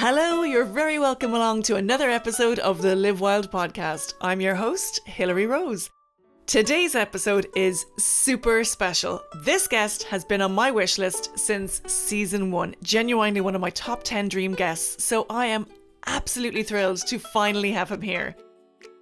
Hello, you're very welcome along to another episode of the Live Wild podcast. I'm your host, Hilary Rose. Today's episode is super special. This guest has been on my wish list since season 1, genuinely one of my top 10 dream guests, so I am absolutely thrilled to finally have him here.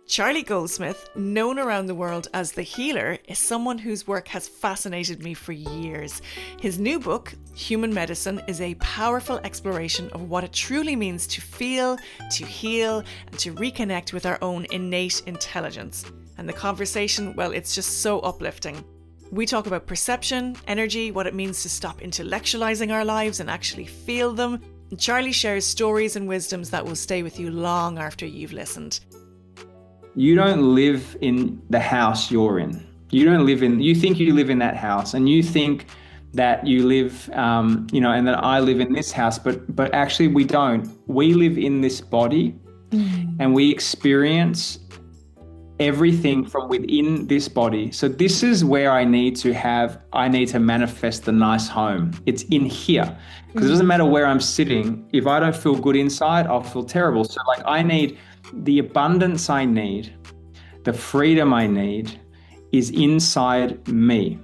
Charlie Goldsmith, known around the world as The Healer, is someone whose work has fascinated me for years. His new book, Human Medicine, is a powerful exploration of what it truly means to feel, to heal, and to reconnect with our own innate intelligence. And the conversation, well, it's just so uplifting. We talk about perception, energy, what it means to stop intellectualizing our lives and actually feel them. And Charlie shares stories and wisdoms that will stay with you long after you've listened. You don't live in the house you're in. You think you live in that house, and you think that you live, and that I live in this house, but actually we don't. We live in this body and we experience everything from within this body. So this is where I need to manifest the nice home. It's in here, because it doesn't matter where I'm sitting. If I don't feel good inside, I'll feel terrible. So I need the abundance I need, the freedom I need is inside me.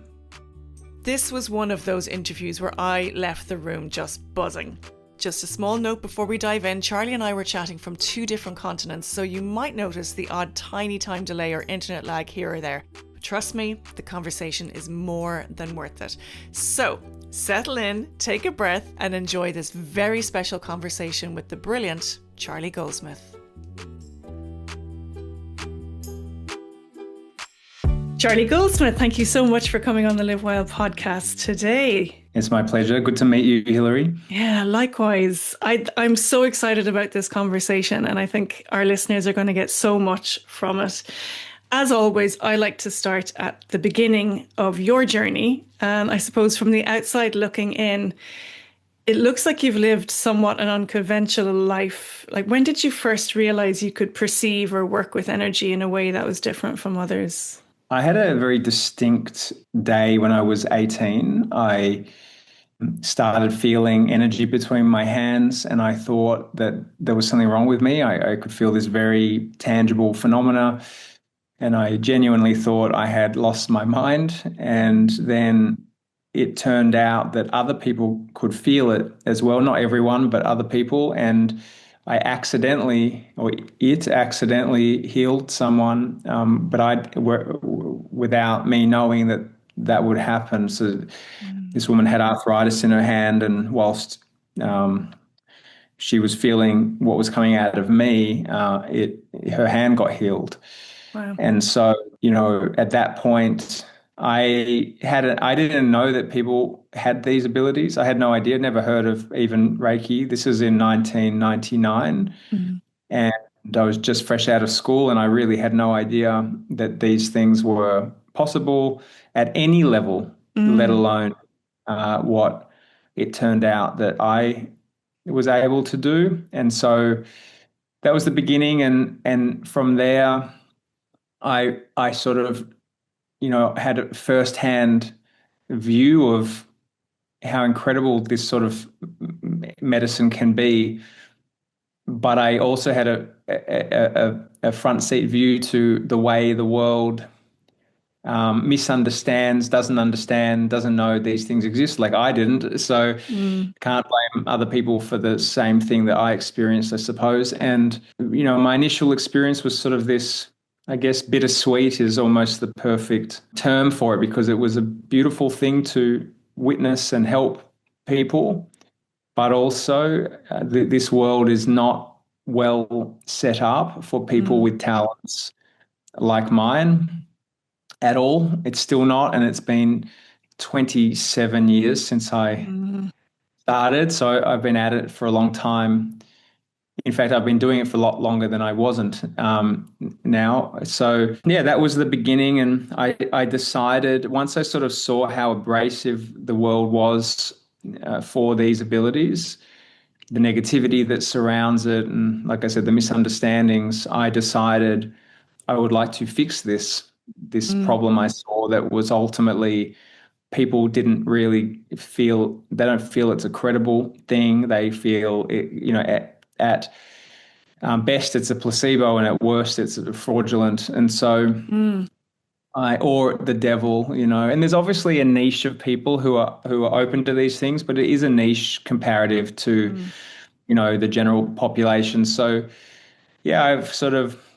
This was one of those interviews where I left the room just buzzing. Just a small note before we dive in, Charlie and I were chatting from 2 different continents, so you might notice the odd tiny time delay or internet lag here or there. But trust me, the conversation is more than worth it. So settle in, take a breath, and enjoy this very special conversation with the brilliant Charlie Goldsmith. Charlie Goldsmith, thank you so much for coming on the Live Wild podcast today. It's my pleasure. Good to meet you, Hilary. Yeah, likewise. I'm so excited about this conversation, and I think our listeners are going to get so much from it. As always, I like to start at the beginning of your journey. And I suppose from the outside looking in, it looks like you've lived somewhat an unconventional life. Like, when did you first realize you could perceive or work with energy in a way that was different from others? I had a very distinct day when I was 18. I started feeling energy between my hands, and I thought that there was something wrong with me. I could feel this very tangible phenomena, and I genuinely thought I had lost my mind. And then it turned out that other people could feel it as well. Not everyone, but other people. And it accidentally healed someone, but without me knowing that would happen. So this woman had arthritis in her hand, and whilst she was feeling what was coming out of me, her hand got healed. Wow. And so, at that point, I didn't know that people had these abilities. I had no idea, never heard of even Reiki. This is in 1999. And I was just fresh out of school, and I really had no idea that these things were possible at any level, let alone what it turned out that I was able to do. And so that was the beginning. And from there, I sort of had a first-hand view of how incredible this sort of medicine can be. But I also had a front seat view to the way the world misunderstands, doesn't understand, doesn't know these things exist like I didn't. So can't blame other people for the same thing that I experienced, I suppose. And, my initial experience was sort of this, I guess bittersweet is almost the perfect term for it, because it was a beautiful thing to witness and help people. But also this world is not well set up for people with talents like mine at all. It's still not. And it's been 27 years since I started. So I've been at it for a long time. In fact, I've been doing it for a lot longer than I wasn't now. So, yeah, that was the beginning. And I decided, once I sort of saw how abrasive the world was for these abilities, the negativity that surrounds it, and like I said, the misunderstandings, I decided I would like to fix this problem I saw that was ultimately people didn't really feel, they don't feel it's a credible thing. They feel, at best it's a placebo, and at worst it's fraudulent. And so or the devil, and there's obviously a niche of people who are open to these things, but it is a niche comparative to, the general population. So yeah,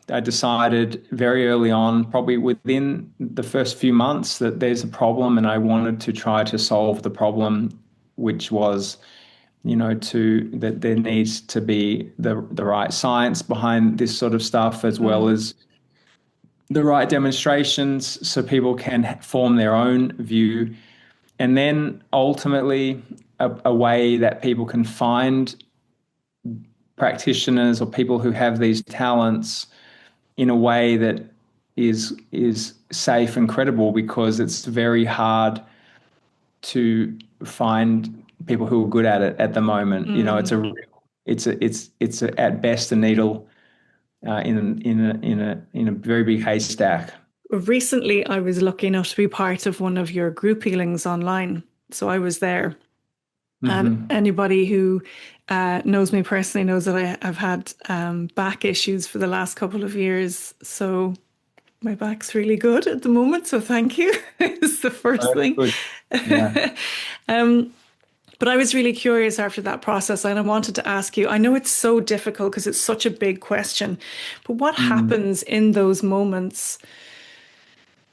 I decided very early on, probably within the first few months, that there's a problem, and I wanted to try to solve the problem, which was, that there needs to be the right science behind this sort of stuff, as well as the right demonstrations, so people can form their own view, and then ultimately a way that people can find practitioners or people who have these talents in a way that is safe and credible, because it's very hard to find people who are good at it at the moment. It's at best a needle in a very big haystack. Recently, I was lucky enough to be part of one of your group healings online. So I was there. And anybody who knows me personally knows that I've had back issues for the last couple of years. So my back's really good at the moment. So thank you. It's the first thing. Good. Yeah. But I was really curious after that process, and I wanted to ask you, I know it's so difficult because it's such a big question, but what happens in those moments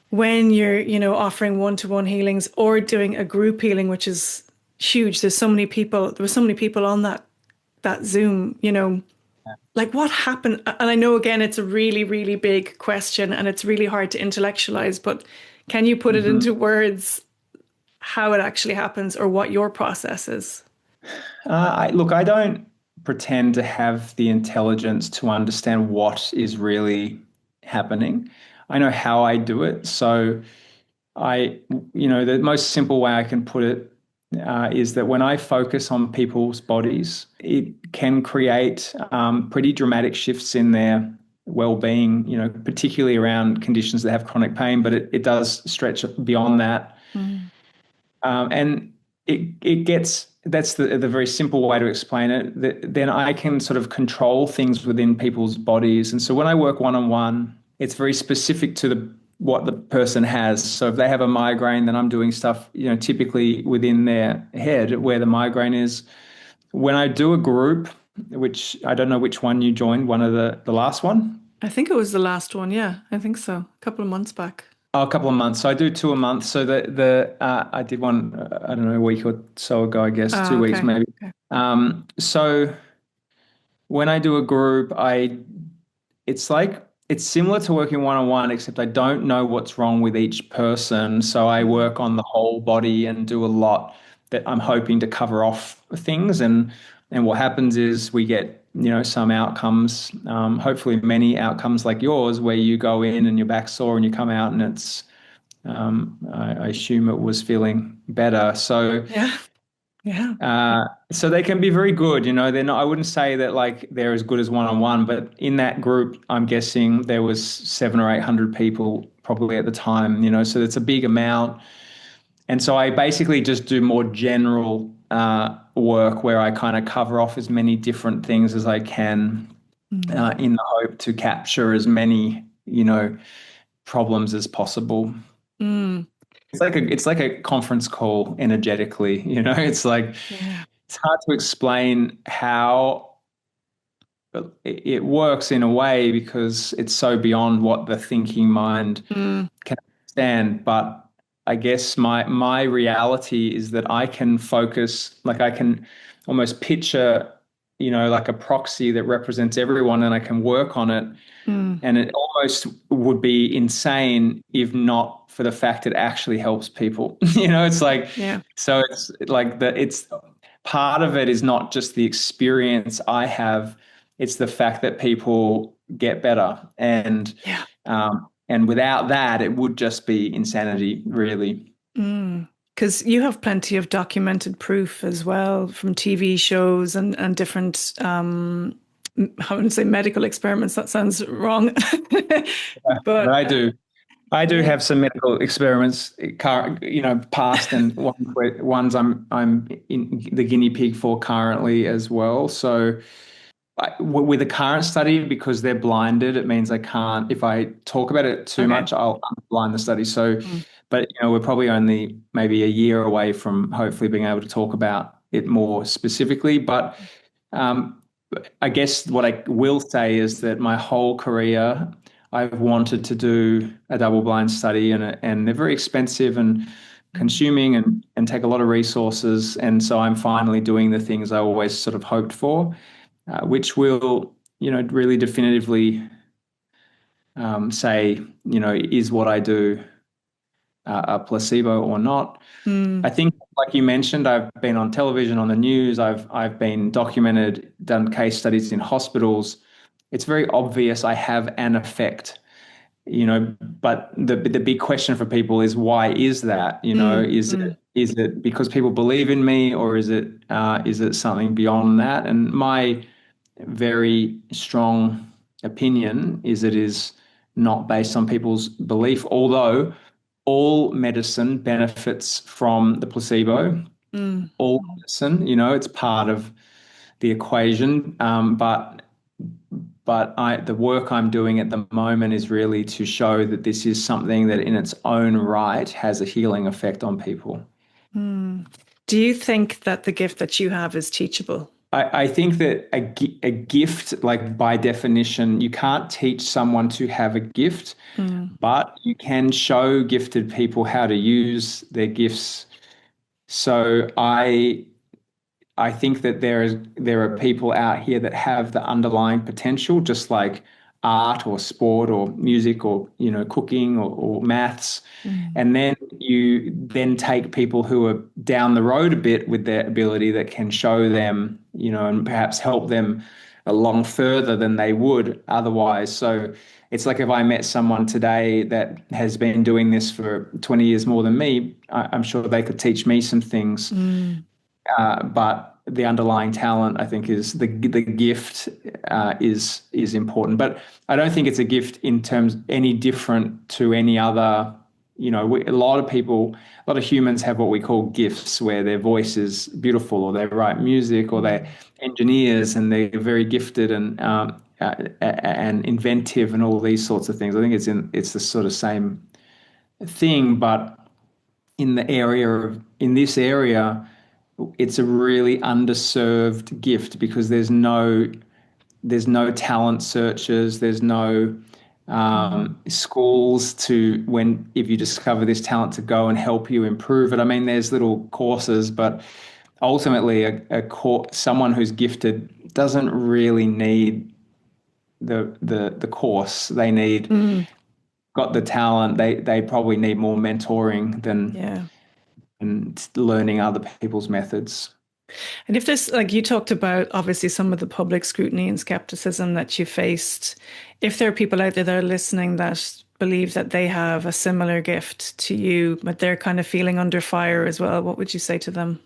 when you're, offering one-to-one healings or doing a group healing, which is huge? There were so many people on that Zoom, like what happened? And I know, again, it's a really, really big question and it's really hard to intellectualize, but can you put it into words how it actually happens or what your process is? Look, I don't pretend to have the intelligence to understand what is really happening. I know how I do it. So the most simple way I can put it is that when I focus on people's bodies, it can create pretty dramatic shifts in their well-being, particularly around conditions that have chronic pain, but it does stretch beyond that. And that's the very simple way to explain it. Then I can sort of control things within people's bodies. And so when I work one-on-one, it's very specific to what the person has. So if they have a migraine, then I'm doing stuff, typically within their head where the migraine is. When I do a group, which I don't know which one you joined, one of the last one? I think it was the last one. Yeah, I think so. A couple of months back. Oh, a couple of months. So I do 2 a month. So I did one, I don't know, a week or so ago, I guess, 2 weeks maybe. Okay. So when I do a group, it's similar to working one-on-one, except I don't know what's wrong with each person. So I work on the whole body and do a lot that I'm hoping to cover off things. And what happens is we get, some outcomes, hopefully many outcomes like yours, where you go in and your back's sore and you come out and it's, I assume it was feeling better. So yeah. So they can be very good, they're not, I wouldn't say that like they're as good as one-on-one, but in that group, I'm guessing there was 700 or 800 people probably at the time, so it's a big amount. And so I basically just do more general work where I kind of cover off as many different things as I can in the hope to capture as many, problems as possible. It's like a conference call energetically, it's like, it's hard to explain how it works in a way because it's so beyond what the thinking mind can understand. But I guess my reality is that I can focus, like I can almost picture, like a proxy that represents everyone, and I can work on it. And it almost would be insane if not for the fact it actually helps people. It's like, so it's like it's part of it is not just the experience I have, it's the fact that people get better. And without that, it would just be insanity, really. Because you have plenty of documented proof as well from TV shows and different, I wouldn't say medical experiments, that sounds wrong. But I do. I do have some medical experiments, past, and ones I'm in the guinea pig for currently as well. So With the current study, because they're blinded, it means I can't, if I talk about it too Okay. much, I'll unblind the study. So, Mm. but we're probably only maybe a year away from hopefully being able to talk about it more specifically. But um, I guess what I will say is that my whole career, I've wanted to do a double-blind study, and they're very expensive and Mm. consuming and take a lot of resources. And so I'm finally doing the things I always sort of hoped for, which will, really definitively say, is what I do a placebo or not. Mm. I think, like you mentioned, I've been on television, on the news. I've been documented, done case studies in hospitals. It's very obvious I have an effect, but the big question for people is, why is that? Mm. Is it because people believe in me, or is it something beyond that? And my very strong opinion is it is not based on people's belief, although all medicine benefits from the placebo. Mm. All medicine, it's part of the equation. But the work I'm doing at the moment is really to show that this is something that in its own right has a healing effect on people. Mm. Do you think that the gift that you have is teachable? I think that a gift, like by definition, you can't teach someone to have a gift, Mm. but you can show gifted people how to use their gifts. So I think that there are people out here that have the underlying potential, just like art or sport or music or cooking or maths. Mm. And then you then take people who are down the road a bit with their ability that can show them, and perhaps help them along further than they would otherwise. So it's like if I met someone today that has been doing this for 20 years more than me, I'm sure they could teach me some things. Mm. But the underlying talent, I think, is the gift is important. But I don't think it's a gift in terms any different to any other. A lot of people, a lot of humans have what we call gifts, where their voice is beautiful, or they write music, or they're engineers, and they're very gifted and inventive, and all these sorts of things. I think it's the sort of same thing, but in this area, it's a really underserved gift because there's no talent searches, there's no Mm. schools to, when if you discover this talent, to go and help you improve it. I mean, there's little courses, but ultimately someone who's gifted doesn't really need the course. They need Mm. got the talent. They probably need more mentoring than Yeah. and learning other people's methods. And if there's, like you talked about, obviously some of the public scrutiny and skepticism that you faced, if there are people out there that are listening that believe that they have a similar gift to you, but they're kind of feeling under fire as well, what would you say to them?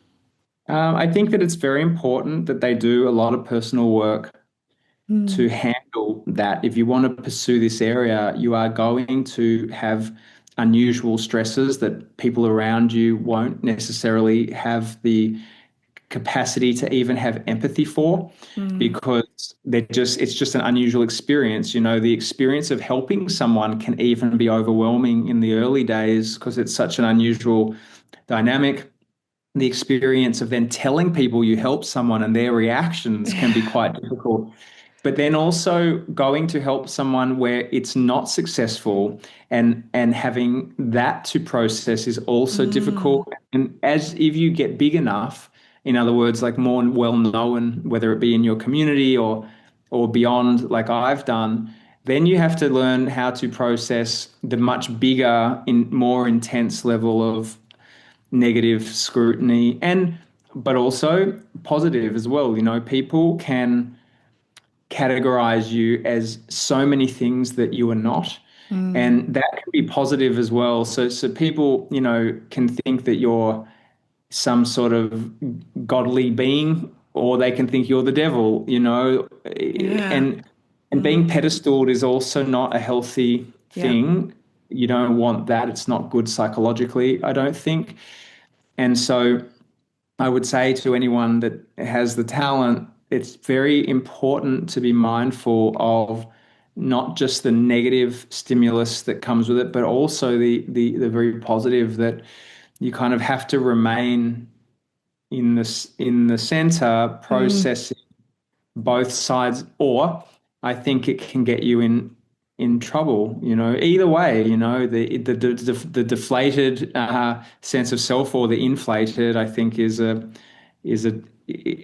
I think that it's very important that they do a lot of personal work to Mm. handle that. If you want to pursue this area, you are going to have unusual stresses that people around you won't necessarily have the capacity to even have empathy for, Mm. because it's just an unusual experience. The experience of helping someone can even be overwhelming in the early days because it's such an unusual dynamic. The experience of then telling people you help someone and their reactions can be Yeah. quite difficult. But then also going to help someone where it's not successful, and having that to process is also Mm. difficult. And as if you get big enough, in other words, like more well known, whether it be in your community or beyond, like I've done, then you have to learn how to process the much bigger, more intense level of negative scrutiny, but also positive as well. People can categorize you as so many things that you are not. Mm. And that can be positive as well. So people, can think that you're some sort of godly being, or they can think you're the devil, Yeah. and being Mm. pedestaled is also not a healthy Yeah. thing. You don't want that. It's not good psychologically, I don't think. And so I would say to anyone that has the talent, it's very important to be mindful of not just the negative stimulus that comes with it, but also the very positive, that you kind of have to remain in the center, Mm. processing both sides, or I think it can get you in trouble. Either way, the deflated sense of self, or the inflated, I think is a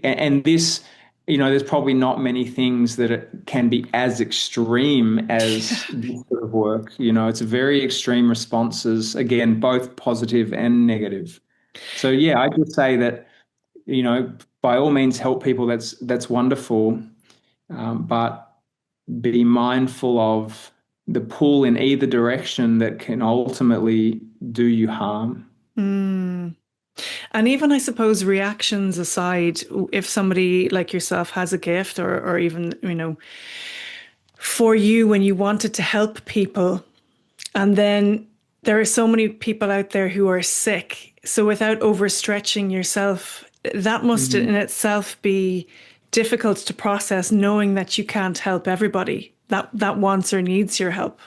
and this, there's probably not many things that can be as extreme as this sort of work. It's very extreme responses, again, both positive and negative. So yeah, I would say that, by all means help people. That's wonderful. But be mindful of the pull in either direction that can ultimately do you harm. Mm. And even, I suppose, reactions aside, if somebody like yourself has a gift, or even, for you, when you wanted to help people, and then there are so many people out there who are sick. So without overstretching yourself, that must Mm. in itself be difficult to process, knowing that you can't help everybody that wants or needs your help.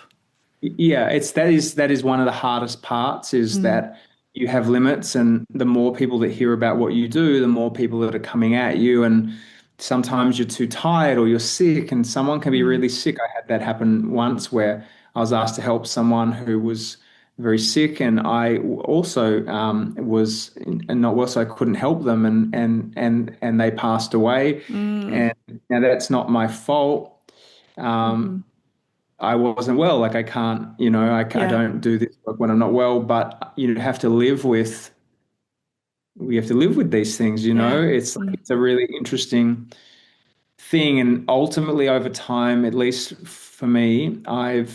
Yeah, that is one of the hardest parts, is Mm. that you have limits, and the more people that hear about what you do, the more people that are coming at you. And sometimes you're too tired or you're sick, and someone can be Mm. really sick. I had that happen once, where I was asked to help someone who was very sick, and I also was and not well, so I couldn't help them, and they passed away. Mm. And now that's not my fault. Um, Mm-hmm. I wasn't well. Like, I can't, I Yeah. don't do this work when I'm not well, but we have to live with these things. Yeah. Mm. It's a really interesting thing. And ultimately, over time, at least for me, I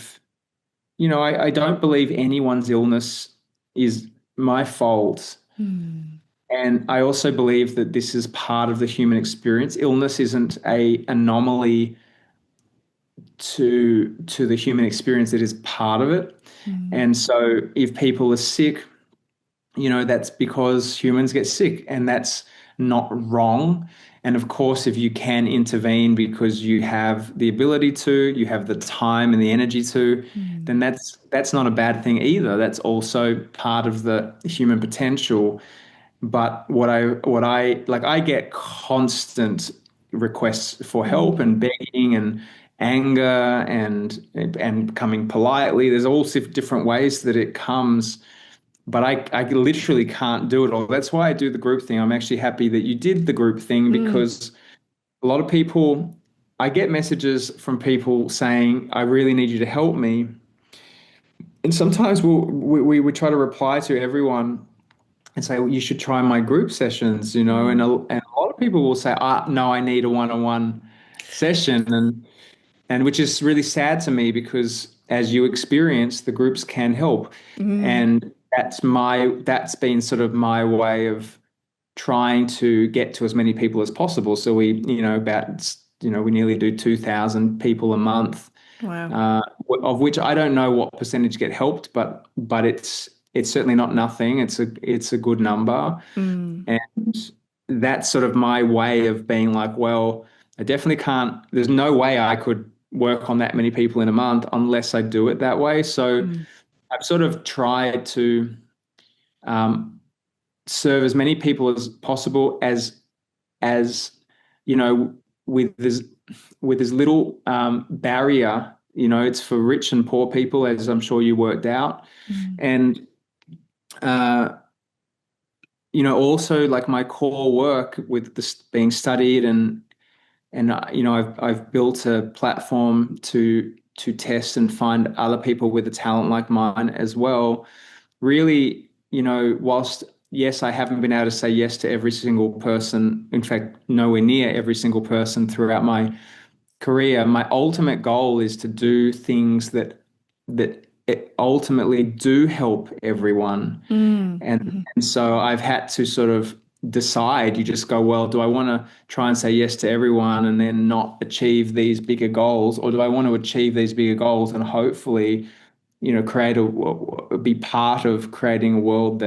don't believe anyone's illness is my fault. Mm. And I also believe that this is part of the human experience. Illness isn't a anomaly to the human experience. It is part of it. Mm. And so if people are sick, that's because humans get sick, and that's not wrong. And of course, if you can intervene because you have the ability to, you have the time and the energy to, Mm. then that's not a bad thing either. That's also part of the human potential. But what I like, I get constant requests for help Mm. and begging and anger and coming politely. There's all different ways that it comes, but I literally can't do it all. That's why I do the group thing. I'm actually happy that you did the group thing, Mm. because a lot of people, I get messages from people saying, I really need you to help me. And sometimes we try to reply to everyone and say, well, you should try my group sessions, and Mm. a lot of people will say, no, I need a one-on-one session. And which is really sad to me, because as you experience, the groups can help. Mm. And that's been sort of my way of trying to get to as many people as possible. So we nearly do 2,000 people a month, Wow. uh, of which I don't know what percentage get helped, but it's certainly not nothing. It's a good number. Mm. And that's sort of my way of being like, well, I definitely can't, there's no way I could work on that many people in a month unless I do it that way. So Mm. I've sort of tried to um, serve as many people as possible, as you know, with this with as little barrier. It's for rich and poor people, as I'm sure you worked out. Mm. And uh, also, like, my core work with this being studied, and I've built a platform to test and find other people with a talent like mine as well. Really, whilst yes, I haven't been able to say yes to every single person, in fact, nowhere near every single person throughout my career, my ultimate goal is to do things that ultimately do help everyone. Mm. And Mhm. and so I've had to sort of decide. You just go, well, do I want to try and say yes to everyone and then not achieve these bigger goals, or do I want to achieve these bigger goals and hopefully, create be part of creating a world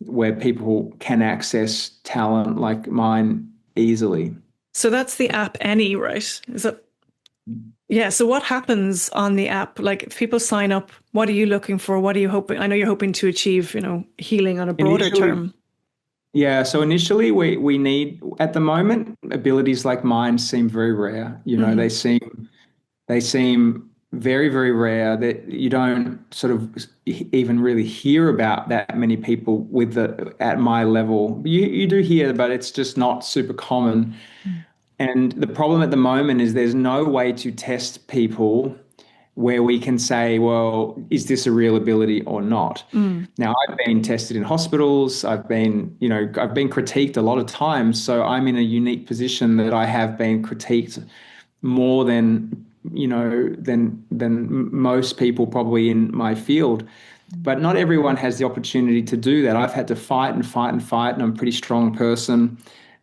where people can access talent like mine easily? So that's the app Any, right? Is it? Yeah. So what happens on the app? Like if people sign up, what are you looking for? What are you hoping? I know you're hoping to achieve, healing on a broader Initially, term. yeah. So initially, we need at the moment abilities like mine seem very rare. Hmm. They seem very, very rare that you don't sort of even really hear about that many people with the at my level. You do hear, but it's just not super common. And the problem at the moment is there's no way to test people where we can say, well, is this a real ability or not? Mm. Now, I've been tested in hospitals. I've been critiqued a lot of times. So I'm in a unique position that I have been critiqued more than most people probably in my field. But not everyone has the opportunity to do that. I've had to fight and fight and fight, and I'm a pretty strong person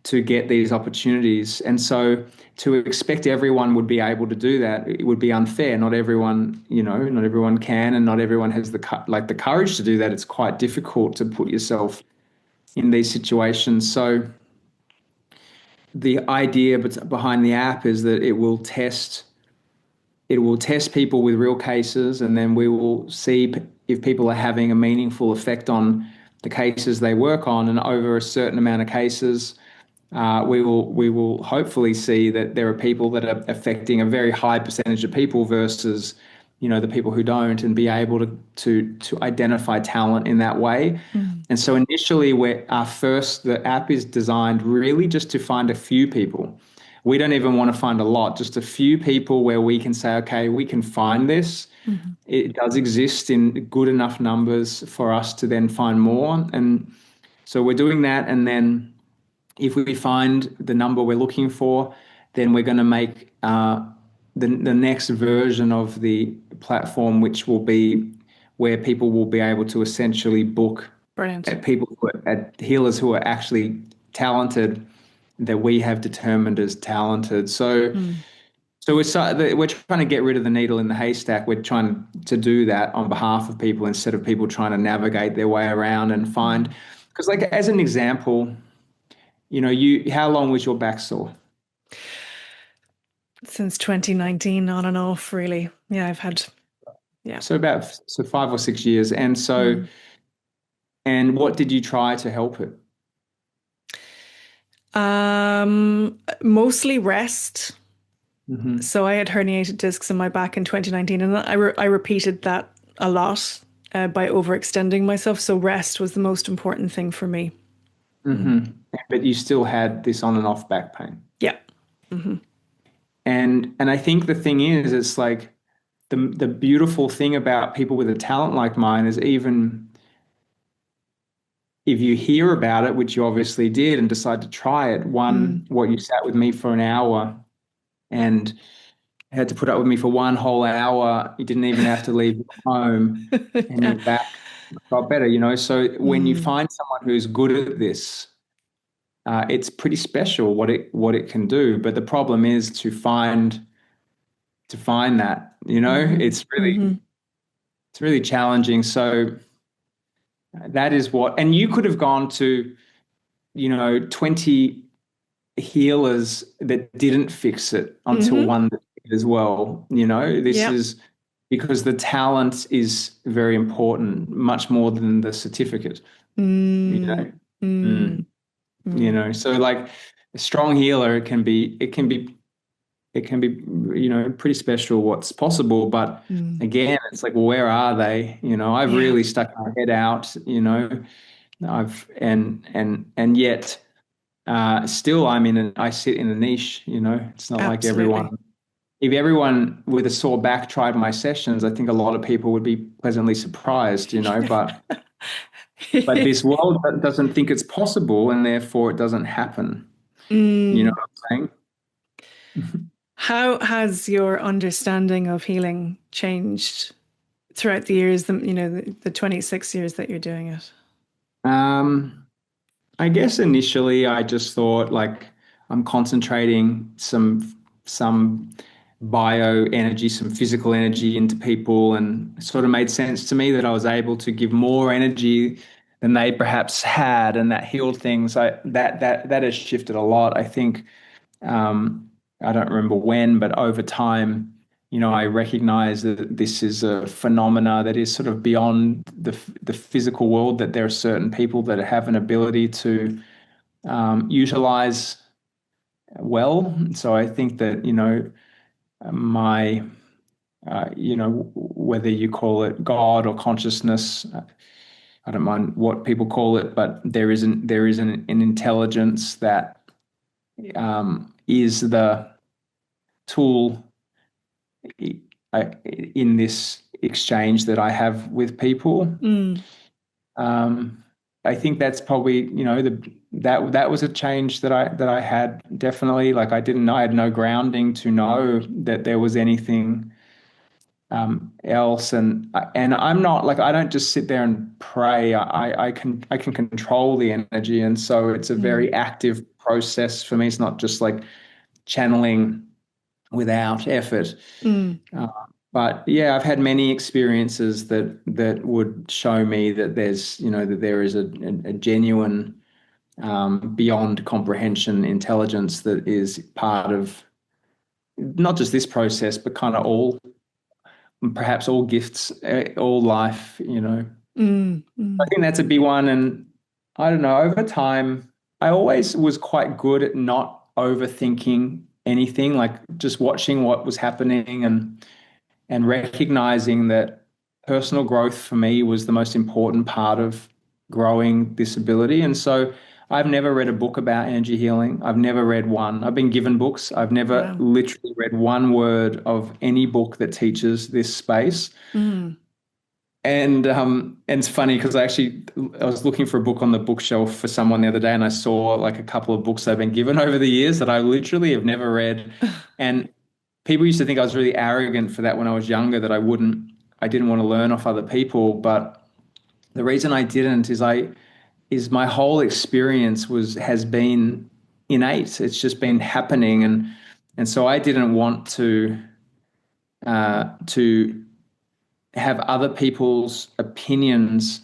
to get these opportunities. And so to expect everyone would be able to do that, it would be unfair. Not everyone can, and not everyone has the courage to do that. It's quite difficult to put yourself in these situations. So the idea behind the app is that it will test people with real cases, and then we will see if people are having a meaningful effect on the cases they work on. And over a certain amount of cases, we will hopefully see that there are people that are affecting a very high percentage of people versus the people who don't, and be able to identify talent in that way. Mm. And so initially, the app is designed really just to find a few people. We don't even want to find a lot, just a few people where we can say, okay, we can find this. Mhm. It does exist in good enough numbers for us to then find more. And so we're doing that. And then if we find the number we're looking for, then we're going to make the next version of the platform, which will be where people will be able to essentially book Brilliant. at healers who are actually talented, that we have determined as talented. So, Mm. we're trying to get rid of the needle in the haystack. We're trying to do that on behalf of people instead of people trying to navigate their way around and find. Mm. Because, like as an example, how long was your back sore? Since 2019, on and off, really. Yeah, I've had, yeah. So 5 or 6 years. Mm. And what did you try to help it? Mostly rest. Hmm. So I had herniated discs in my back in 2019, and I repeated that a lot by overextending myself. So rest was the most important thing for me. Mm. Hmm. But you still had this on and off back pain. Yeah. Hmm. And I think the thing is, it's like the beautiful thing about people with a talent like mine is, even if you hear about it, which you obviously did, and decide to try it, Mm. you sat with me for an hour and had to put up with me for one whole hour. You didn't even have to leave home, and Yeah. your back got better. So when you Mm. find someone who's good at this, it's pretty special what it can do. But the problem is to find that. Hmm. Hmm. It's really challenging. So that is and you could have gone to 20 healers that didn't fix it until Hmm. one that did as well. This Yeah. is because the talent is very important, much more than the certificate. You Mm. know, Mm. mm, Mm. so like a strong healer, it can be pretty special what's possible. But Mm. again, it's like, well, where are they? I've Yeah. really stuck my head out. And yet still I sit in a niche. It's not like everyone. Absolutely. If everyone with a sore back tried my sessions, I think a lot of people would be pleasantly surprised. But this world doesn't think it's possible, and therefore it doesn't happen. You know Mm. what I'm saying? How has your understanding of healing changed throughout the years, the 26 years that you're doing it? Um, I guess initially I just thought, like, I'm concentrating some bio energy, some physical energy into people, and it sort of made sense to me that I was able to give more energy than they perhaps had, and that healed things. That has shifted a lot. I think I don't remember when, but over time, I recognize that this is a phenomena that is sort of beyond the physical world, that there are certain people that have an ability to utilize well. So I think that, my, whether you call it God or consciousness, I don't mind what people call it, but there is an intelligence that is the tool in this exchange that I have with people. I think that's probably, that was a change that I had, definitely. Like, I had no grounding to know that there was anything else, and I'm not like, I don't just sit there and pray. I can control the energy, and so it's a very active process for me. It's not just like channeling without effort. But yeah, I've had many experiences that would show me that there is a genuine, beyond comprehension intelligence that is part of not just this process, but kind of perhaps all gifts, all life. I think that's a big one. And I don't know, over time, I always was quite good at not overthinking anything, like just watching what was happening and recognizing that personal growth for me was the most important part of growing this ability. And so I've never read a book about energy healing. I've never read one. I've been given books. I've never literally read one word of any book that teaches this space. And it's funny because I was looking for a book on the bookshelf for someone the other day, and I saw like a couple of books I've been given over the years that I literally have never read. And people used to think I was really arrogant for that when I was younger, that I didn't want to learn off other people. But the reason I didn't is my whole experience has been innate. It's just been happening, and so I didn't want to have other people's opinions,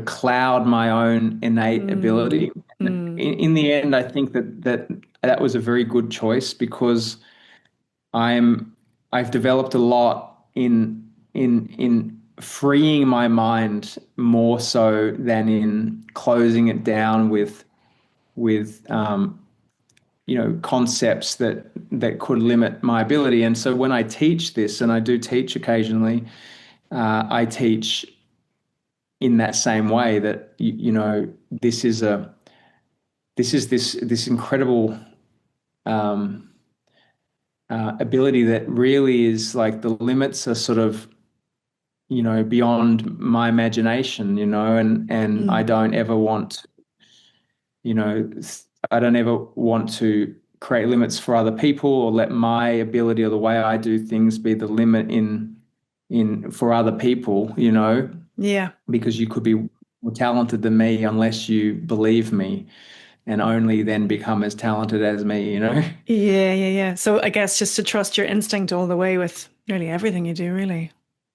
cloud my own innate ability. In the end, I think that was a very good choice, because I've developed a lot in freeing my mind more so than in closing it down with concepts that could limit my ability. And so when I teach this, and I do teach occasionally, I teach in that same way, that this is this incredible ability that really is like, the limits are sort of beyond my imagination, and I don't ever want I don't ever want to create limits for other people, or let my ability or the way I do things be the limit in for other people, Yeah. because you could be more talented than me unless you believe me, and only then become as talented as me. Yeah. So I guess just to trust your instinct all the way with nearly everything you do, really.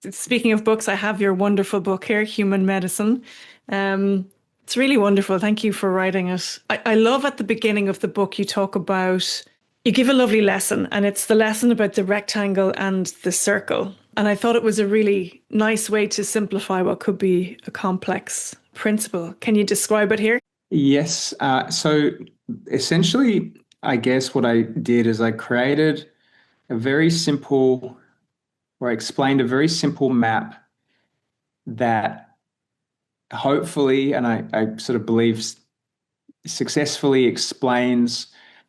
Speaking of books, I have your wonderful book here, Human Medicine. It's really wonderful. Thank you for writing it. I love at the beginning of the book, you give a lovely lesson, and it's the lesson about the rectangle and the circle. And I thought it was a really nice way to simplify what could be a complex principle. Can you describe it here? Yes. So essentially, I guess what I did is I created I explained a very simple map that hopefully, and I sort of believe successfully, explains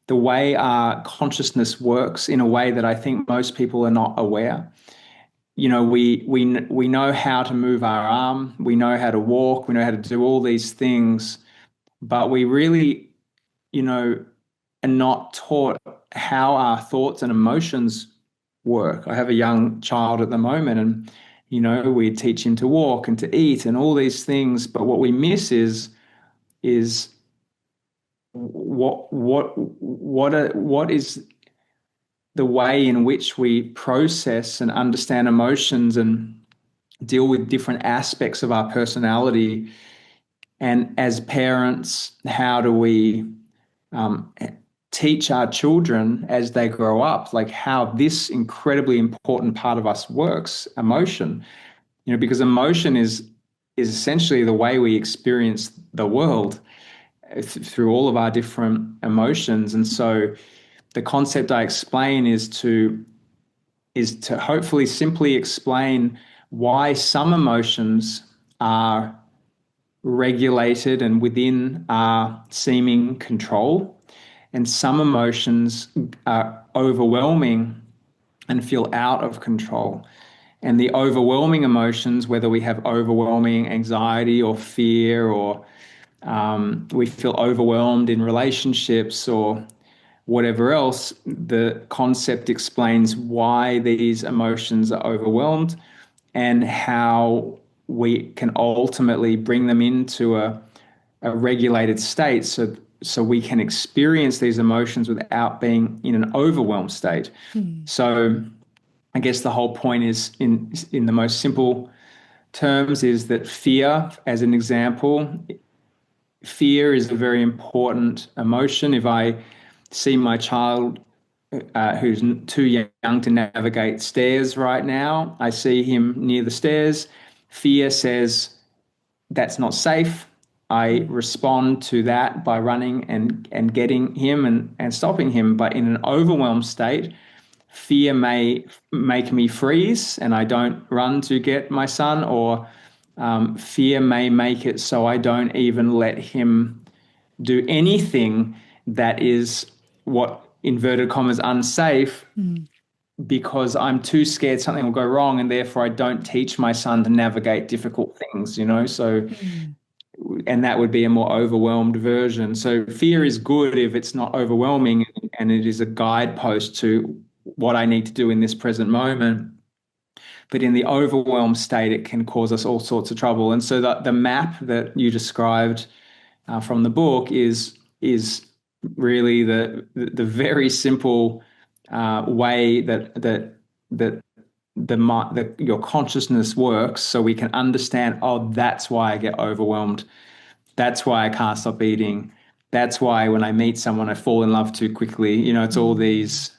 the way our consciousness works in a way that I think most people are not aware. We know how to move our arm, we know how to walk, we know how to do all these things, but we really, are not taught how our thoughts and emotions work. I have a young child at the moment, and we teach him to walk and to eat and all these things, but what we miss is what is the way in which we process and understand emotions and deal with different aspects of our personality. And as parents, how do we teach our children as they grow up, like how this incredibly important part of us works, emotion, because emotion is essentially the way we experience the world through all of our different emotions. And so the concept I explain is to hopefully simply explain why some emotions are regulated and within our seeming control, and some emotions are overwhelming and feel out of control. And the overwhelming emotions, whether we have overwhelming anxiety or fear, or we feel overwhelmed in relationships or whatever else, the concept explains why these emotions are overwhelmed and how we can ultimately bring them into a regulated state so we can experience these emotions without being in an overwhelmed state. So I guess the whole point is, in the most simple terms, is that fear, as an example, fear is a very important emotion. If I see my child who's too young to navigate stairs right now, I see him near the stairs, fear says that's not safe. I respond to that by running and getting him and stopping him. But in an overwhelmed state, fear may make me freeze and I don't run to get my son, or fear may make it so I don't even let him do anything that is, what inverted commas, unsafe, because I'm too scared something will go wrong, and therefore I don't teach my son to navigate difficult things, so and that would be a more overwhelmed version. So fear is good if it's not overwhelming and it is a guidepost to what I need to do in this present moment. But in the overwhelmed state, it can cause us all sorts of trouble. And so the map that you described from the book is really the very simple way that your consciousness works, so we can understand, oh, that's why I get overwhelmed. That's why I can't stop eating. That's why when I meet someone, I fall in love too quickly. It's all these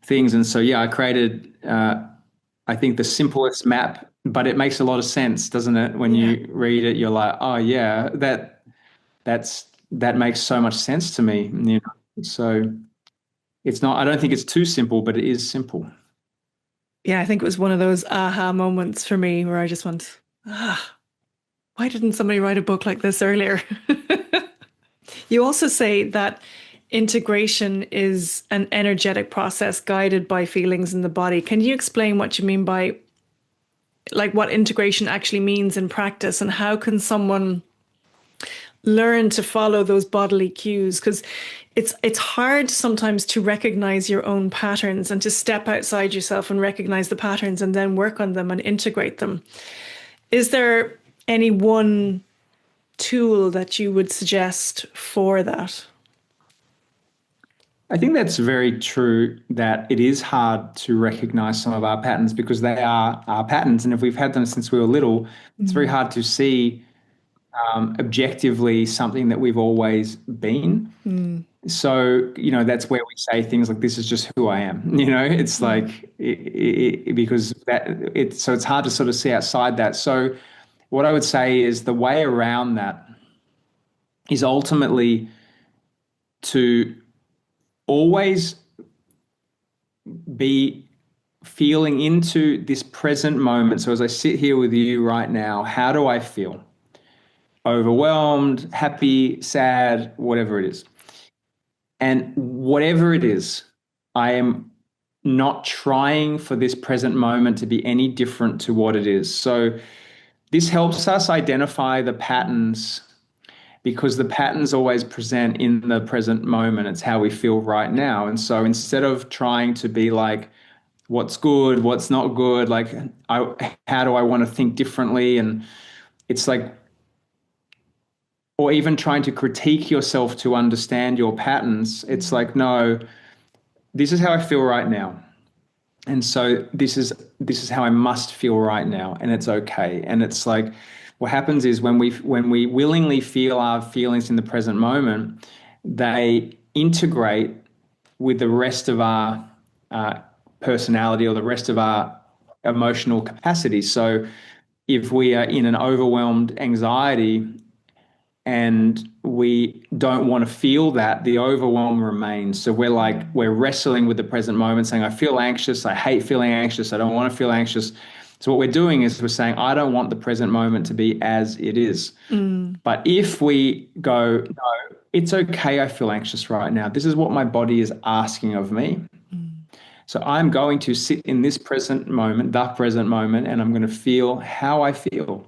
things. And so, I created, I think, the simplest map, but it makes a lot of sense, doesn't it? When you read it, you're like, oh yeah, that makes so much sense to me. So it's not, I don't think it's too simple, but it is simple. Yeah, I think it was one of those aha moments for me where I just went, why didn't somebody write a book like this earlier? You also say that integration is an energetic process guided by feelings in the body. Can you explain what you mean by, like, what integration actually means in practice, and how can someone learn to follow those bodily cues? Because it's hard sometimes to recognize your own patterns and to step outside yourself and recognize the patterns and then work on them and integrate them. Is there any one tool that you would suggest for that? I think that's very true, that it is hard to recognize some of our patterns because they are our patterns. And if we've had them since we were little, it's very hard to see objectively something that we've always been. So, that's where we say things like, this is just who I am. It's like, because so it's hard to sort of see outside that. So what I would say is the way around that is ultimately to always be feeling into this present moment. So as I sit here with you right now, how do I feel? Overwhelmed, happy, sad, whatever it is. And whatever it is, I am not trying for this present moment to be any different to what it is. So this helps us identify the patterns, because the patterns always present in the present moment. It's how we feel right now. And so instead of trying to be like, what's good, what's not good, like, how do I want to think differently? And it's like, or even trying to critique yourself to understand your patterns. It's like, no, this is how I feel right now. And so this is how I must feel right now. And it's okay. And it's like, what happens is when we willingly feel our feelings in the present moment, they integrate with the rest of our personality or the rest of our emotional capacity. So if we are in an overwhelmed anxiety and we don't want to feel that, the overwhelm remains. So we're wrestling with the present moment, saying, I feel anxious, I hate feeling anxious, I don't want to feel anxious. So what we're doing is we're saying, I don't want the present moment to be as it is. But if we go, no, it's okay, I feel anxious right now. This is what my body is asking of me. So I'm going to sit in this present moment, and I'm going to feel how I feel.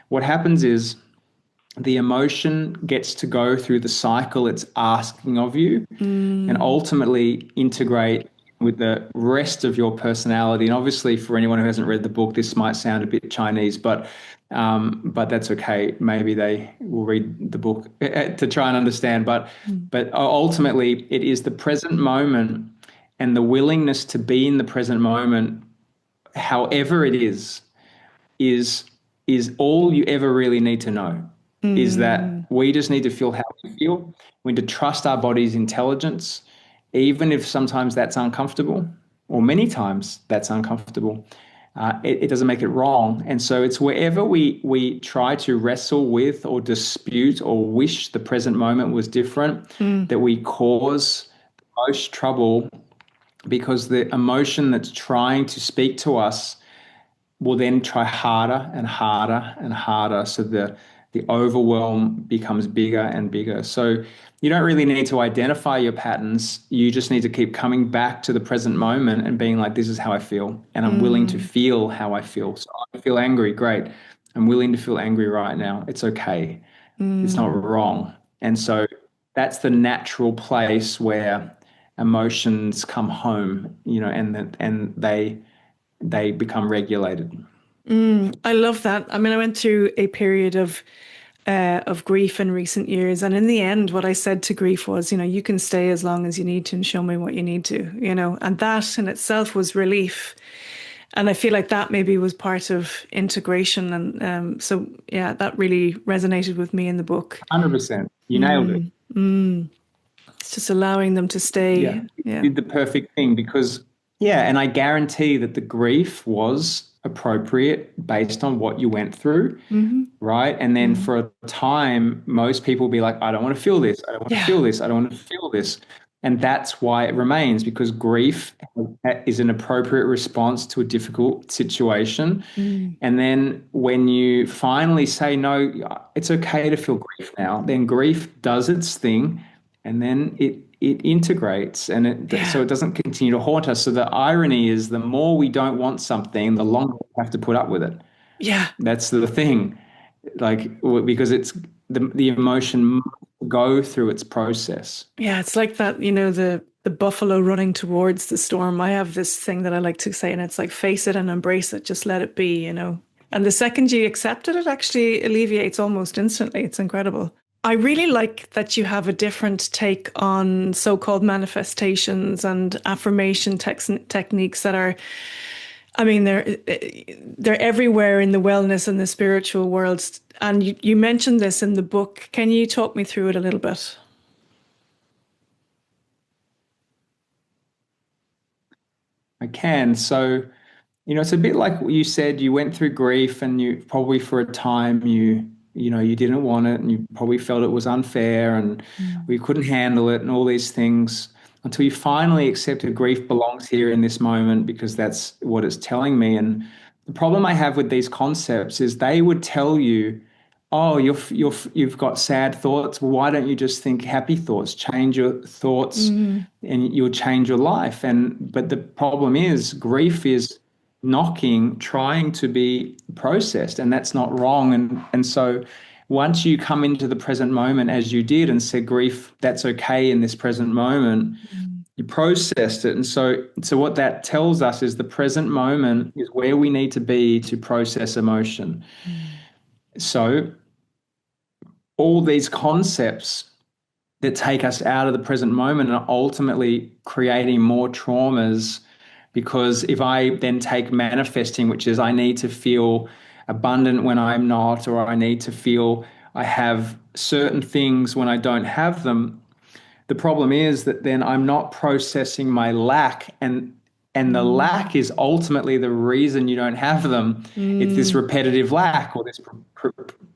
What happens is the emotion gets to go through the cycle it's asking of you and ultimately integrate with the rest of your personality. And obviously, for anyone who hasn't read the book, this might sound a bit Chinese, but that's okay. Maybe they will read the book to try and understand. But ultimately, it is the present moment and the willingness to be in the present moment, however it is all you ever really need to know. Is that we just need to feel how we feel. We need to trust our body's intelligence, even if sometimes that's uncomfortable, or many times that's uncomfortable. It doesn't make it wrong. And so it's wherever we try to wrestle with or dispute or wish the present moment was different, that we cause the most trouble, because the emotion that's trying to speak to us will then try harder and harder and harder. So the overwhelm becomes bigger and bigger. So you don't really need to identify your patterns. You just need to keep coming back to the present moment and being like, this is how I feel. And I'm willing to feel how I feel. So I feel angry. Great. I'm willing to feel angry right now. It's okay. It's not wrong. And so that's the natural place where emotions come home, and they become regulated. I love that. I mean, I went through a period of grief in recent years, and in the end, what I said to grief was, you can stay as long as you need to and show me what you need to, and that in itself was relief. And I feel like that maybe was part of integration, and so yeah, that really resonated with me in the book. 100%. You nailed it. It's just allowing them to stay. Yeah, you did the perfect thing, because, and I guarantee that the grief was appropriate based on what you went through, right? And then for a time, most people will be like, I don't want to feel this. I don't want to feel this. I don't want to feel this. And that's why it remains, because grief is an appropriate response to a difficult situation. And then when you finally say, no, it's okay to feel grief now, then grief does its thing, and then it integrates, and so it doesn't continue to haunt us. So the irony is, the more we don't want something, the longer we have to put up with it. Yeah. That's the thing. Because it's the emotion must go through its process. Yeah, it's like that, the buffalo running towards the storm. I have this thing that I like to say, and it's like, face it and embrace it, just let it be, And the second you accept it, it actually alleviates almost instantly. It's incredible. I really like that you have a different take on so-called manifestations and affirmation techniques that are, I mean, they're everywhere in the wellness and the spiritual worlds. And you mentioned this in the book. Can you talk me through it a little bit? I can. So, it's a bit like what you said. You went through grief, and you probably for a time you didn't want it, and you probably felt it was unfair, and we couldn't handle it, and all these things, until you finally accepted grief belongs here in this moment, because that's what it's telling me. And the problem I have with these concepts is they would tell you, oh, you've got sad thoughts. Well, why don't you just think happy thoughts? Change your thoughts, and you'll change your life. But the problem is, grief is knocking, trying to be processed, and that's not wrong. And so once you come into the present moment, as you did, and said, grief, that's okay in this present moment, you processed it. And so what that tells us is the present moment is where we need to be to process emotion. So all these concepts that take us out of the present moment are ultimately creating more traumas. Because if I then take manifesting, which is I need to feel abundant when I'm not, or I need to feel I have certain things when I don't have them, the problem is that then I'm not processing my lack, and the lack is ultimately the reason you don't have them. It's this repetitive lack, or this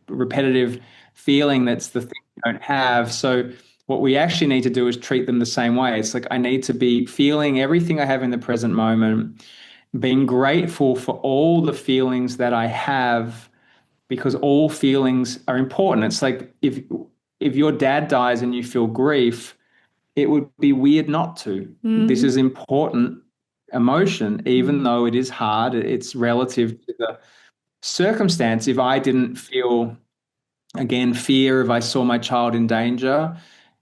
repetitive feeling that's the thing you don't have. So what we actually need to do is treat them the same way. It's like I need to be feeling everything I have in the present moment, being grateful for all the feelings that I have, because all feelings are important. It's like if your dad dies and you feel grief, it would be weird not to. This is important emotion, even though it is hard. It's relative to the circumstance. If I didn't feel, again, fear, if I saw my child in danger,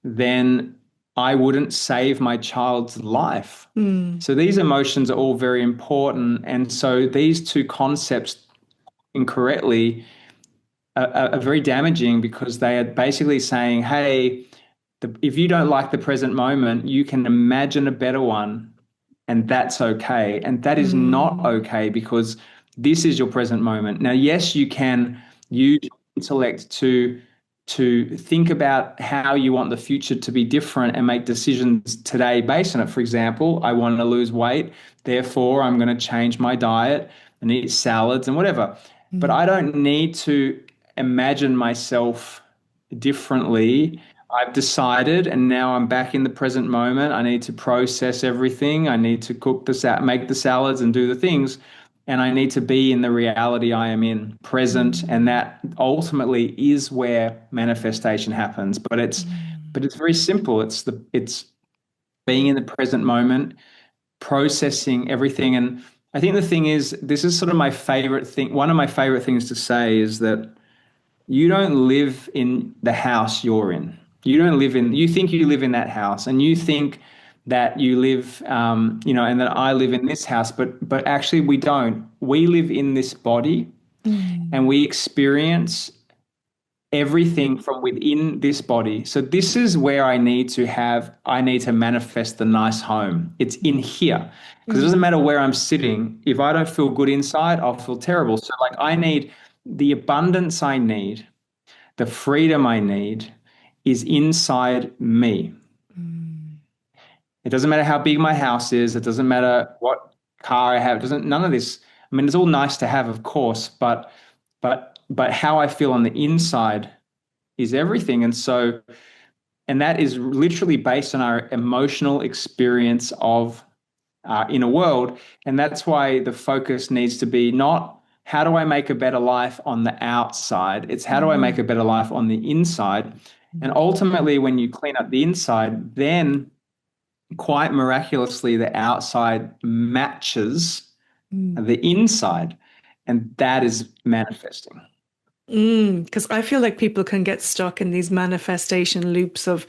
then I wouldn't save my child's life. So these emotions are all very important. And so these two concepts incorrectly are very damaging, because they are basically saying, hey, if you don't like the present moment, you can imagine a better one, and that's okay. And that is not okay, because this is your present moment. Now, yes, you can use intellect to think about how you want the future to be different and make decisions today based on it. For example, I want to lose weight, therefore I'm going to change my diet and eat salads and whatever. But I don't need to imagine myself differently. I've decided, and now I'm back in the present moment. I need to process everything. I need to make the salads and do the things. And I need to be in the reality I am in, present. And that ultimately is where manifestation happens. But it's very simple. It's being in the present moment, processing everything. And I think the thing is, this is sort of my favorite thing. One of my favorite things to say is that you don't live in the house you're in. You think you live in that house, and you think that you live, and that I live in this house, but actually we don't. We live in this body, and we experience everything from within this body. So this is where I need to manifest the nice home. It's in here, because it doesn't matter where I'm sitting. If I don't feel good inside, I'll feel terrible. So like I need the abundance I need, the freedom I need is inside me. It doesn't matter how big my house is. It doesn't matter what car I have. None of this. I mean, it's all nice to have, of course, but how I feel on the inside is everything. And that is literally based on our emotional experience of our inner world. And that's why the focus needs to be not how do I make a better life on the outside? It's how do I make a better life on the inside? And ultimately, when you clean up the inside, then quite miraculously, the outside matches the inside. And that is manifesting. Because I feel like people can get stuck in these manifestation loops of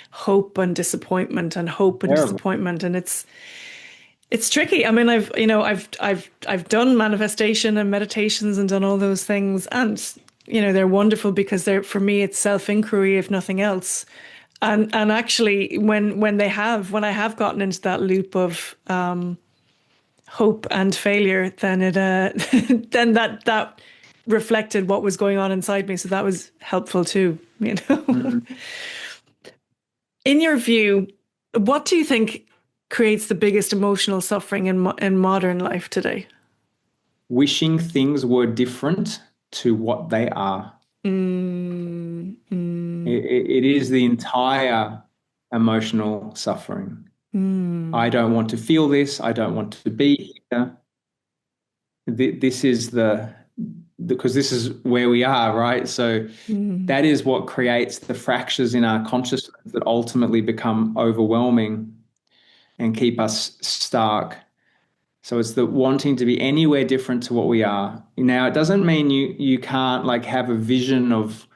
hope and disappointment and hope and Terrible. disappointment, and it's tricky. I mean, I've done manifestation and meditations and done all those things, and they're wonderful because for me it's self-inquiry if nothing else. And actually, when I have gotten into that loop of hope and failure, then then that reflected what was going on inside me. So that was helpful too, In your view, what do you think creates the biggest emotional suffering in modern life today? Wishing things were different to what they are. It is the entire emotional suffering. I don't want to feel this. I don't want to be here. This is because this is where we are, right? So that is what creates the fractures in our consciousness that ultimately become overwhelming and keep us stuck. So it's the wanting to be anywhere different to what we are. Now, it doesn't mean you can't like have a vision of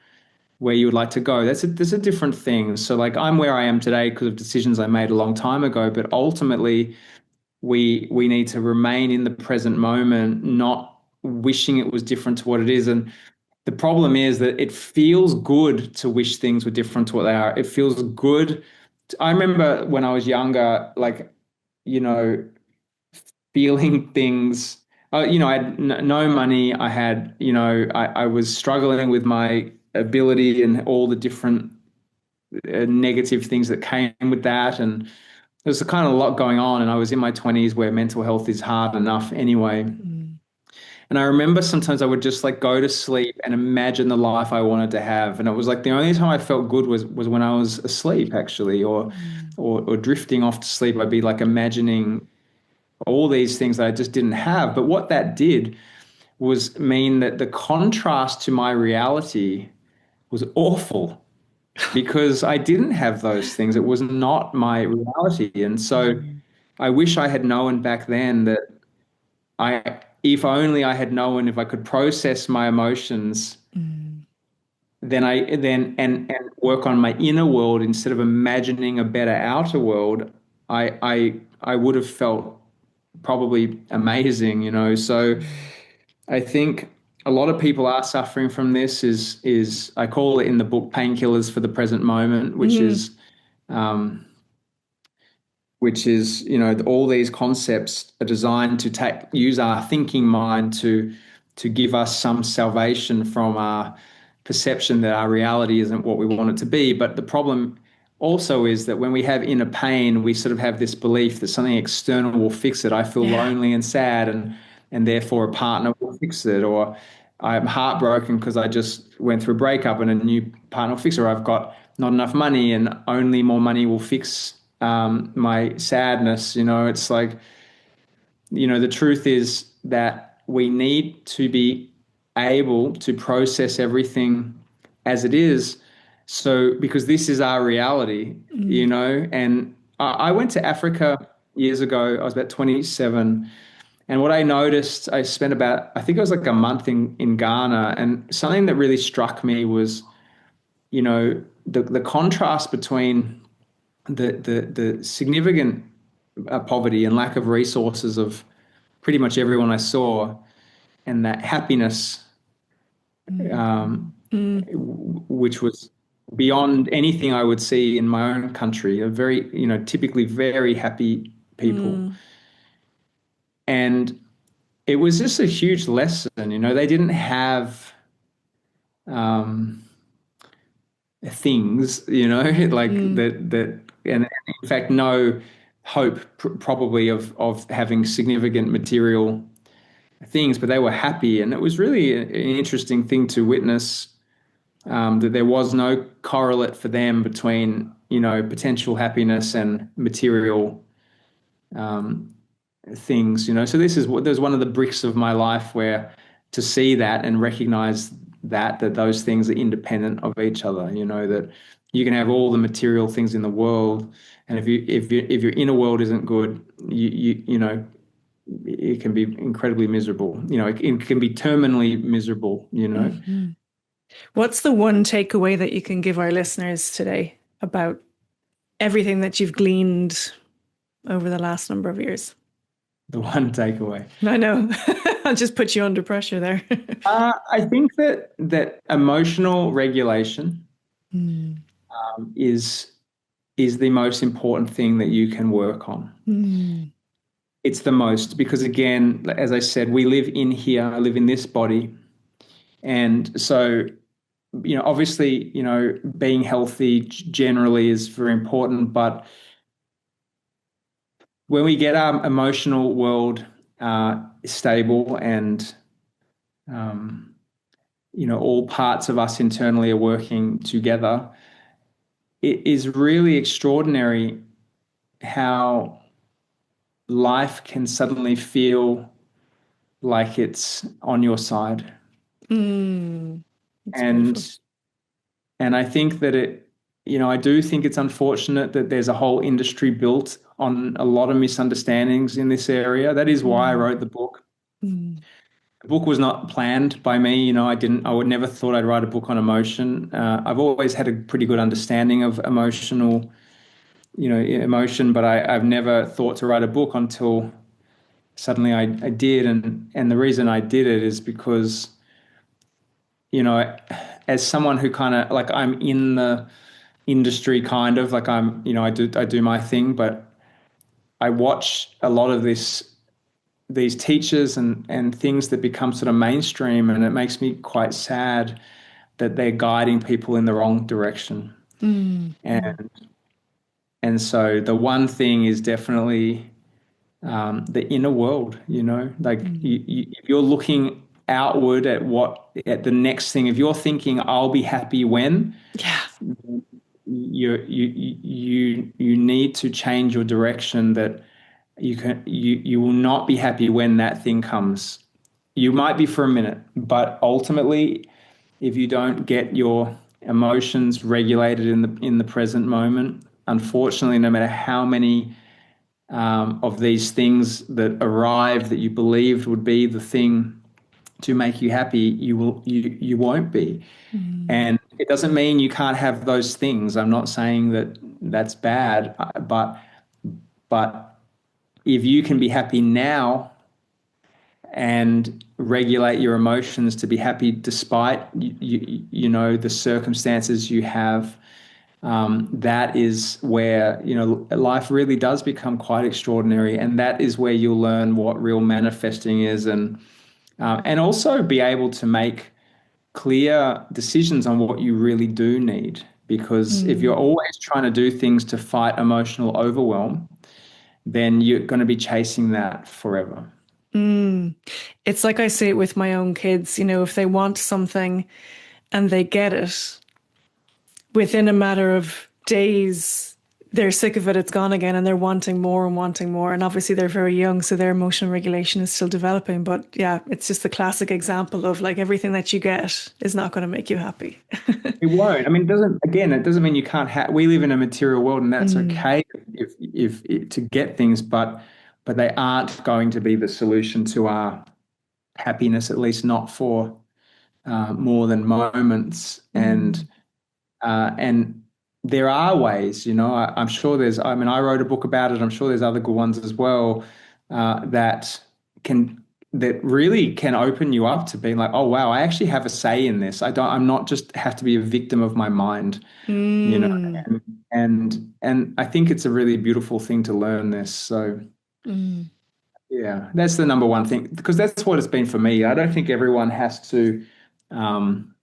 where you would like to go. That's a different thing. So like I'm where I am today because of decisions I made a long time ago, but ultimately we need to remain in the present moment, not wishing it was different to what it is. And the problem is that it feels good to wish things were different to what they are. It feels good. I remember when I was younger, like, feeling things. I had no money. I had, I was struggling with my ability and all the different negative things that came with that. And there's a kind of a lot going on. And I was in my 20s where mental health is hard enough anyway. Mm. And I remember sometimes I would just like go to sleep and imagine the life I wanted to have. And it was like the only time I felt good was when I was asleep, actually, Mm. or drifting off to sleep. I'd be like imagining all these things that I just didn't have. But what that did was mean that the contrast to my reality was awful because I didn't have those things. It was not my reality. And so Mm. I wish I had known back then that if only I had known if I could process my emotions, Mm. and work on my inner world instead of imagining a better outer world, I would have felt probably amazing, you know. So Mm. I think a lot of people are suffering from this is I call it in the book painkillers for the present moment, Mm. um, which is, you know, all these concepts are designed to use our thinking mind to give us some salvation from our perception that our reality isn't what we want it to be. But the problem also is that when we have inner pain, we sort of have this belief that something external will fix it. I feel Yeah. lonely and sad, and therefore a partner will fix it. Or I'm heartbroken because I just went through a breakup and a new partner will fix it. Or I've got not enough money and only more money will fix my sadness. You know, it's like, you know, the truth is that we need to be able to process everything as it is. So, because this is our reality, you Mm. know, and I went to Africa years ago. I was about 27. And what I noticed, I spent about, I think it was like a month in Ghana. And something that really struck me was, you know, the contrast between the significant poverty and lack of resources of pretty much everyone I saw, and that happiness, Mm. um, Mm. which was beyond anything I would see in my own country. A very, you know, typically very happy people, Mm. and it was just a huge lesson. You know, they didn't have um, things, you know, like Mm. that, and in fact, no hope probably of having significant material things, but they were happy. And it was really an interesting thing to witness, that there was no correlate for them between, you know, potential happiness and material um, things, you know. So this is what there's one of the bricks of my life where to see that and recognize that those things are independent of each other, you know, that you can have all the material things in the world, and if your inner world isn't good, you know, it can be incredibly miserable. You know, it can be terminally miserable, you know. Mm-hmm. What's the one takeaway that you can give our listeners today about everything that you've gleaned over the last number of years? The one takeaway. I know. I'll just put you under pressure there. I think that emotional regulation Mm. is the most important thing that you can work on. Mm. It's the most because, again, as I said, we live in here. I live in this body, and so, you know, obviously, you know, being healthy generally is very important, but when we get our emotional world stable and um, you know, all parts of us internally are working together, it is really extraordinary how life can suddenly feel like it's on your side. Mm. It's beautiful. And I think that you know, I do think it's unfortunate that there's a whole industry built on a lot of misunderstandings in this area. That is why I Mm. wrote the book. Mm. The book was not planned by me. You know, I would never thought I'd write a book on emotion. I've always had a pretty good understanding of emotion, but I've never thought to write a book until suddenly I did. And the reason I did it is because, you know, as someone who kind of like I'm in the industry kind of like you know, I do my thing, but I watch a lot of these teachers and things that become sort of mainstream, and it makes me quite sad that they're guiding people in the wrong direction. Mm. And so the one thing is definitely the inner world, like Mm. if you're looking outward at the next thing, if you're thinking, I'll be happy when, Yeah. you need to change your direction, that you will not be happy when that thing comes. You might be for a minute, but ultimately, if you don't get your emotions regulated in the present moment, unfortunately, no matter how many of these things that arrive that you believed would be the thing to make you happy, you won't be. Mm. And it doesn't mean you can't have those things. I'm not saying that that's bad, but if you can be happy now and regulate your emotions to be happy despite the circumstances you have, that is where life really does become quite extraordinary, and that is where you'll learn what real manifesting is, and also be able to make clear decisions on what you really do need. Because if you're Mm. always trying to do things to fight emotional overwhelm, then you're going to be chasing that forever. Mm. It's like I say it with my own kids, if they want something and they get it within a matter of days, they're sick of it, it's gone again, and they're wanting more and wanting more. And obviously, they're very young, so their emotional regulation is still developing. But yeah, it's just the classic example of like everything that you get is not going to make you happy. It won't. I mean, it doesn't mean you can't have, we live in a material world, and that's Mm. okay if to get things, but they aren't going to be the solution to our happiness, at least not for more than moments. Mm. And there are ways, I'm sure I mean, I wrote a book about it. I'm sure there's other good ones as well, that can, that really can open you up to being like, oh, wow, I actually have a say in this. I'm not just have to be a victim of my mind, you know, Mm. and I think it's a really beautiful thing to learn this. So Mm. yeah, that's the number one thing, because that's what it's been for me. I don't think everyone has to um,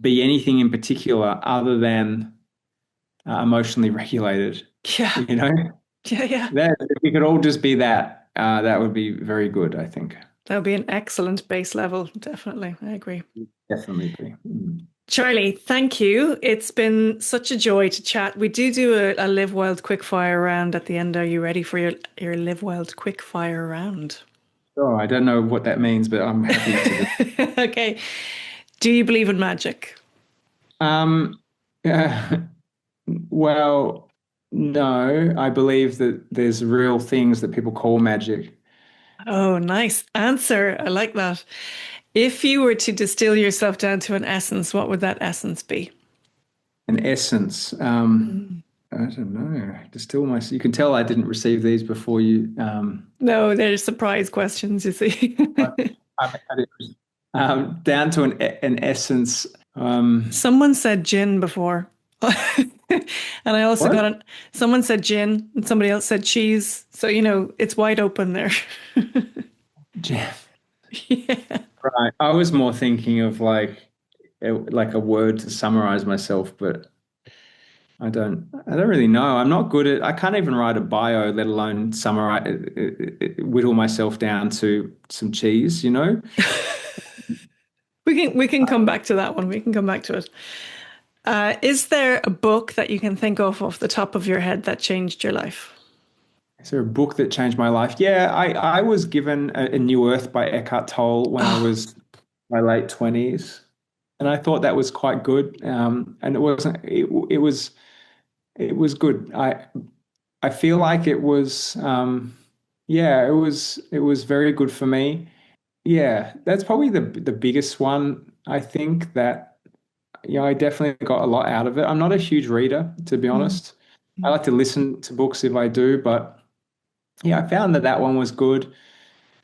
be anything in particular other than emotionally regulated. Yeah. You know, Yeah. Yeah. that if we could all just be that, that would be very good, I think. That would be an excellent base level. Definitely. I agree. Definitely be. Mm. Charlie, thank you. It's been such a joy to chat. We do a Live Wild Quickfire round at the end. Are you ready for your Live Wild Quickfire round? Oh, I don't know what that means, but I'm happy to do. Okay. Do you believe in magic? Um, uh, well, no, I believe that there's real things that people call magic. Oh, nice answer. I like that. If you were to distill yourself down to an essence, what would that essence be? An essence. Mm. I don't know. Distill my. You can tell I didn't receive these before you. No, they're surprise questions, you see. I, I didn't- down to an essence. Someone said gin before. And I also What? got someone said gin and somebody else said cheese. So, it's wide open there. Jeff. Yeah. Right. I was more thinking of like a word to summarize myself, but I don't really know. I can't even write a bio, let alone summarize, whittle myself down to some cheese, you know? We can come back to that one. We can come back to it. Is there a book that you can think of off the top of your head that changed your life? Is there a book that changed my life? Yeah, I was given a New Earth by Eckhart Tolle when I Oh, was my late 20s. And I thought that was quite good. And it was good. I feel like it was, yeah, it was very good for me. Yeah, that's probably the biggest one. I think that, I definitely got a lot out of it. I'm not a huge reader, to be mm, honest. I mm, like to listen to books if I do, but yeah, I found that that one was good.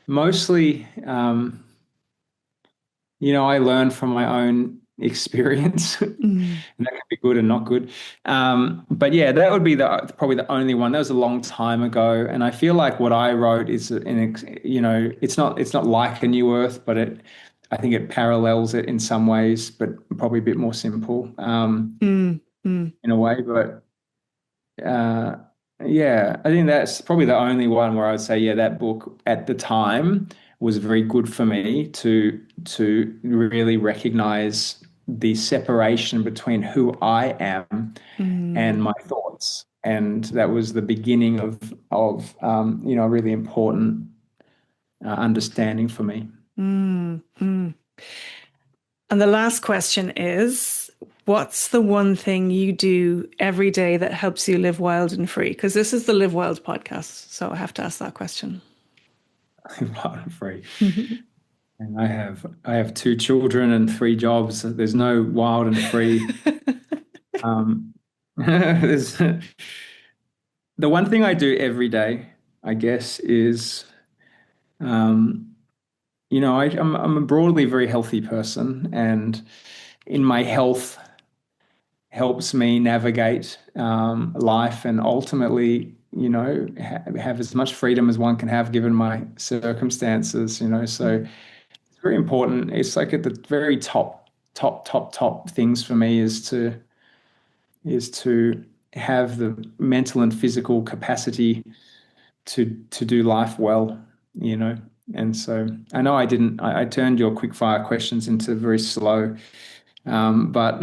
Mostly, I learned from my own experience, and mm, that can be good and not good. But yeah, that would be probably the only one. That was a long time ago, and I feel like what I wrote is it's not like a New Earth, but I think it parallels it in some ways, but probably a bit more simple. mm. Mm. in a way. But yeah, I think that's probably the only one where I would say, yeah, that book at the time was very good for me to really recognize the separation between who I am and Mm. my thoughts. And that was the beginning of a really important understanding for me. Mm. Mm. And the last question is, what's the one thing you do every day that helps you live wild and free? Because this is the Live Wild podcast, so I have to ask that question. Wild and free. And I have 2 children and 3 jobs. There's no wild and free. There's the one thing I do every day, I guess, is I'm a broadly very healthy person, and in my health helps me navigate life and ultimately, have as much freedom as one can have given my circumstances. So it's very important. It's like at the very top things for me is to have the mental and physical capacity to do life well, you know. And so I know I turned your quickfire questions into very slow, but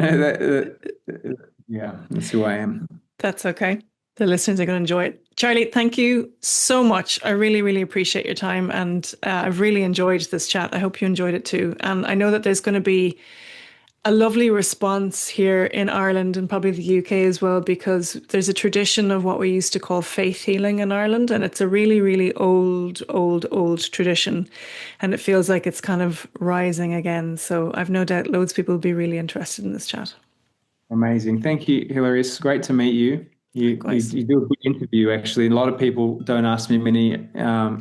yeah, that's who I am. That's okay. The listeners are going to enjoy it. Charlie, thank you so much. I really, really appreciate your time. And I've really enjoyed this chat. I hope you enjoyed it too. And I know that there's going to be a lovely response here in Ireland and probably the UK as well, because there's a tradition of what we used to call faith healing in Ireland. And it's a really, really old tradition. And it feels like it's kind of rising again. So I've no doubt loads of people will be really interested in this chat. Amazing. Thank you, Hilary. It's great to meet you. You do a good interview, actually. A lot of people don't ask me many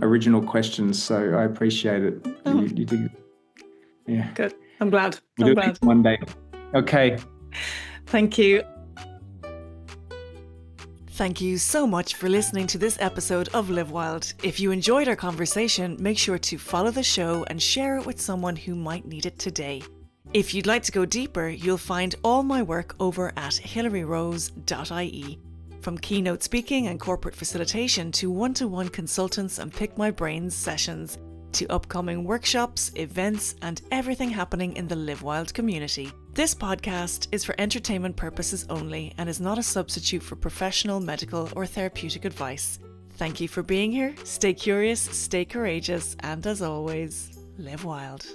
original questions, so I appreciate it. Oh, You do. Yeah. good. I'm glad. We'll I'm do it glad. one day. Okay. Thank you. Thank you so much for listening to this episode of Live Wild. If you enjoyed our conversation, make sure to follow the show and share it with someone who might need it today. If you'd like to go deeper, you'll find all my work over at hillaryrose.ie. From keynote speaking and corporate facilitation to one-to-one consultants and pick my brains sessions, to upcoming workshops, events, and everything happening in the Live Wild community. This podcast is for entertainment purposes only and is not a substitute for professional, medical, or therapeutic advice. Thank you for being here. Stay curious, stay courageous, and as always, live wild.